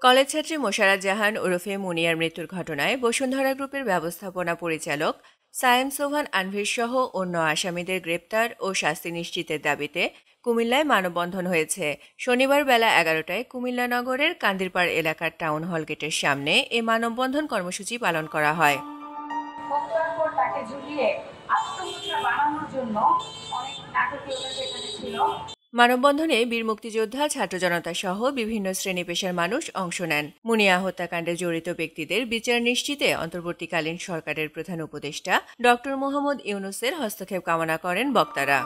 College ছাত্রী মোশাররত জাহান ওরফে meunière মৃত্যুর ঘটনায় বসুন্ধরা গ্রুপের ব্যবস্থাপনা পরিচালক সায়েম সোভান আনভির সহ অন্য আসামিদের গ্রেপ্তার ও শাস্তি নিশ্চিতের দাবিতে কুমিল্লায় মানববন্ধন হয়েছে। শনিবার বেলা 11টায় কুমিল্লা নগরের কান্দিরপাড় এলাকার টাউন হল গেটের সামনে এ মানববন্ধন কর্মসূচি পালন করা হয়। মানববন্ধনে বীর মুক্তিযোদ্ধা, ছাত্র জনতা সহ বিভিন্ন শ্রেণী পেশার মানুষ অংশ নেন। মুনিয়া হত্যাকাণ্ডে জড়িত ব্যক্তিদের বিচার নিশ্চিতে অন্তর্বর্তীকালীন সরকারের প্রধান উপদেষ্টা ডক্টর মোহাম্মদ ইউনূসের হস্তক্ষেপ কামনা করেন বক্তারা।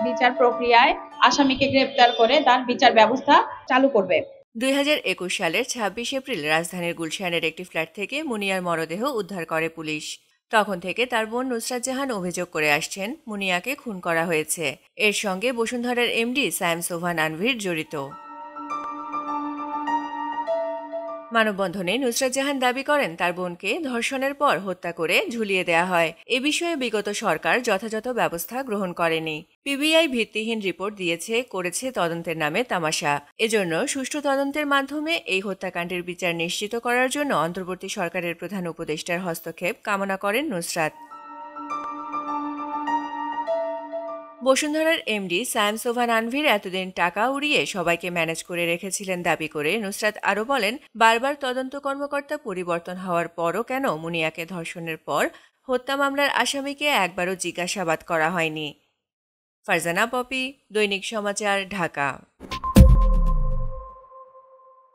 বিচার প্রক্রিয়ায় আসামিকে গ্রেপ্তার করে তার বিচার ব্যবস্থা চালু করবে। 2021 সালের 26 এপ্রিল রাজধানীর গুলশানের একটি ফ্ল্যাট থেকে মুনিয়ার মরদেহ উদ্ধার করে পুলিশ। তখন থেকে তার বোন নুসরাত জাহান অভিযোগ করে আসছেন মুনিয়াকে খুন করা হয়েছে। এর সঙ্গে বসুন্ধরার এমডি সায়েম সোভান আনভির জড়িত। মানববন্ধনে নুসরাত জাহান দাবি করেন তার বোনকে ধর্ষণের পর হত্যা করে ঝুলিয়ে দেয়া হয়। এ বিষয়ে বিগত সরকার যথাযথ ব্যবস্থা গ্রহণ করেনি। পিবিআই ভিত্তিহীন রিপোর্ট করেছে তদন্তের নামে তামাশা। এজন্য সুষ্ঠু তদন্তের মাধ্যমে এই হত্যাকাণ্ডের বিচার নিশ্চিত করার জন্য অন্তর্বর্তী সরকারের প্রধান উপদেষ্টার হস্তক্ষেপ কামনা করেন নুসরাত। বসুন্ধরার এমডি সায়েম সোভান আনভির এতদিন টাকা উড়িয়ে সবাইকে ম্যানেজ করে রেখেছিলেন দাবি করে নুসরাত আরও বলেন, বারবার তদন্ত কর্মকর্তা পরিবর্তন হওয়ার পরও কেন মুনিয়াকে ধর্ষণের পর হত্যা মামলার আসামিকে একবারও জিজ্ঞাসাবাদ করা হয়নি। ফারজানা পপি, দৈনিক সমাচার, ঢাকা।